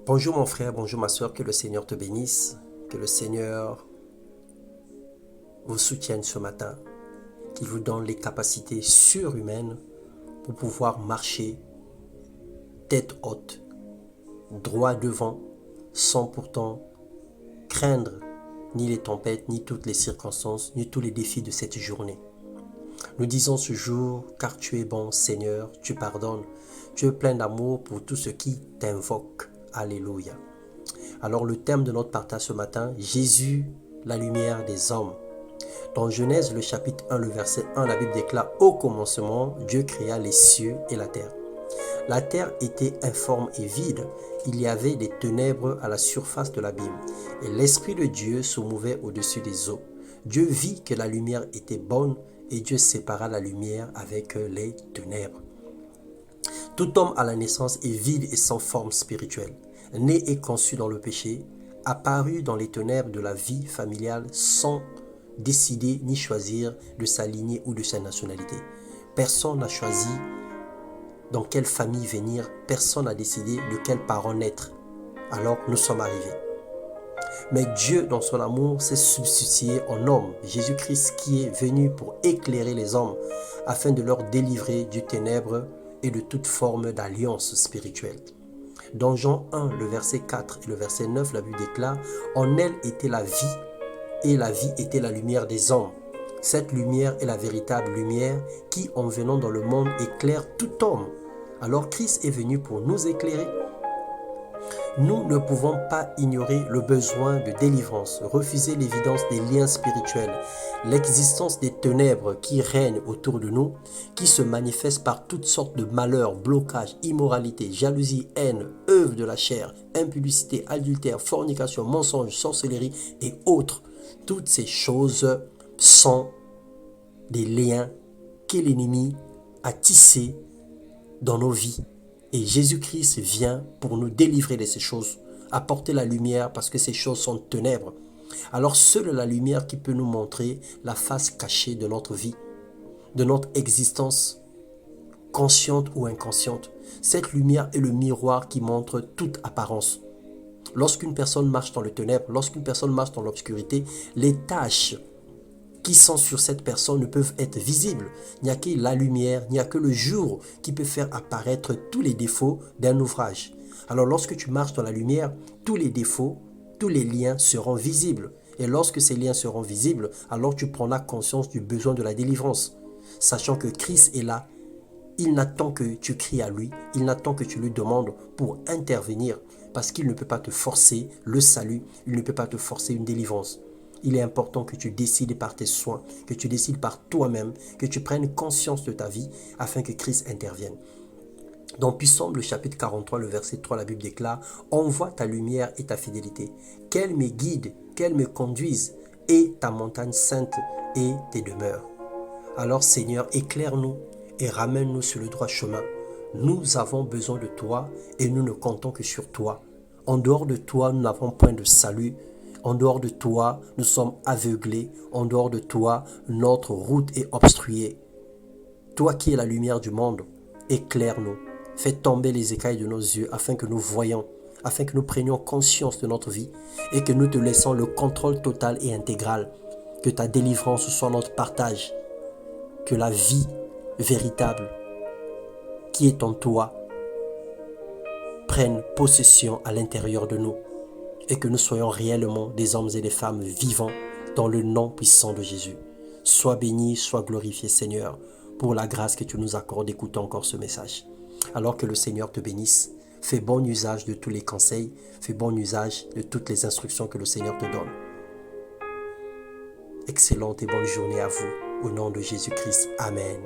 Bonjour mon frère, bonjour ma soeur, que le Seigneur te bénisse, que le Seigneur vous soutienne ce matin, qu'il vous donne les capacités surhumaines pour pouvoir marcher tête haute, droit devant, sans pourtant craindre ni les tempêtes, ni toutes les circonstances, ni tous les défis de cette journée. Nous disons ce jour, car tu es bon Seigneur, tu pardonnes, tu es plein d'amour pour tout ce qui t'invoque. Alléluia. Alors le thème de notre partage ce matin, Jésus, la lumière des hommes. Dans Genèse, le chapitre 1, le verset 1, la Bible déclare: Au commencement, Dieu créa les cieux et la terre. La terre était informe et vide. Il y avait des ténèbres à la surface de l'abîme. Et l'Esprit de Dieu se mouvait au-dessus des eaux. Dieu vit que la lumière était bonne et Dieu sépara la lumière avec les ténèbres. Tout homme à la naissance est vide et sans forme spirituelle. Né et conçu dans le péché, apparu dans les ténèbres de la vie familiale sans décider ni choisir de sa lignée ou de sa nationalité. Personne n'a choisi dans quelle famille venir, personne n'a décidé de quels parents naître. Alors nous sommes arrivés. Mais Dieu, dans son amour, s'est substitué en homme, Jésus-Christ, qui est venu pour éclairer les hommes, afin de leur délivrer du ténèbre et de toute forme d'alliance spirituelle. Dans Jean 1, le verset 4 et le verset 9, la Bible déclare: En elle était la vie, et la vie était la lumière des hommes. Cette lumière est la véritable lumière qui, en venant dans le monde, éclaire tout homme. Alors Christ est venu pour nous éclairer. Nous ne pouvons pas ignorer le besoin de délivrance, refuser l'évidence des liens spirituels, l'existence des ténèbres qui règnent autour de nous, qui se manifestent par toutes sortes de malheurs, blocages, immoralité, jalousie, haine, œuvres de la chair, impudicité, adultère, fornication, mensonge, sorcellerie et autres. Toutes ces choses sont des liens que l'ennemi a tissés dans nos vies. Et Jésus-Christ vient pour nous délivrer de ces choses, apporter la lumière parce que ces choses sont ténèbres. Alors seule la lumière qui peut nous montrer la face cachée de notre vie, de notre existence, consciente ou inconsciente. Cette lumière est le miroir qui montre toute apparence. Lorsqu'une personne marche dans le ténèbre, lorsqu'une personne marche dans l'obscurité, les taches qui sont sur cette personne ne peuvent être visibles. Il n'y a que la lumière, il n'y a que le jour qui peut faire apparaître tous les défauts d'un ouvrage. Alors lorsque tu marches dans la lumière, tous les défauts, tous les liens seront visibles. Et lorsque ces liens seront visibles, alors tu prendras conscience du besoin de la délivrance. Sachant que Christ est là, il n'attend que tu cries à lui, il n'attend que tu lui demandes pour intervenir. Parce qu'il ne peut pas te forcer le salut, il ne peut pas te forcer une délivrance. Il est important que tu décides par tes soins, que tu décides par toi-même, que tu prennes conscience de ta vie afin que Christ intervienne. Dans Psaume, le chapitre 43, le verset 3, la Bible déclare: Envoie ta lumière et ta fidélité, qu'elle me guide, qu'elle me conduise, et ta montagne sainte et tes demeures. Alors Seigneur, éclaire-nous et ramène-nous sur le droit chemin. Nous avons besoin de toi et nous ne comptons que sur toi. En dehors de toi, nous n'avons point de salut. En dehors de toi, nous sommes aveuglés. En dehors de toi, notre route est obstruée. Toi qui es la lumière du monde, éclaire-nous. Fais tomber les écailles de nos yeux afin que nous voyions, afin que nous prenions conscience de notre vie et que nous te laissons le contrôle total et intégral. Que ta délivrance soit notre partage. Que la vie véritable qui est en toi prenne possession à l'intérieur de nous. Et que nous soyons réellement des hommes et des femmes vivants dans le nom puissant de Jésus. Sois béni, sois glorifié Seigneur, pour la grâce que tu nous accordes d'écouter encore ce message. Alors que le Seigneur te bénisse, fais bon usage de tous les conseils, fais bon usage de toutes les instructions que le Seigneur te donne. Excellente et bonne journée à vous, au nom de Jésus-Christ. Amen.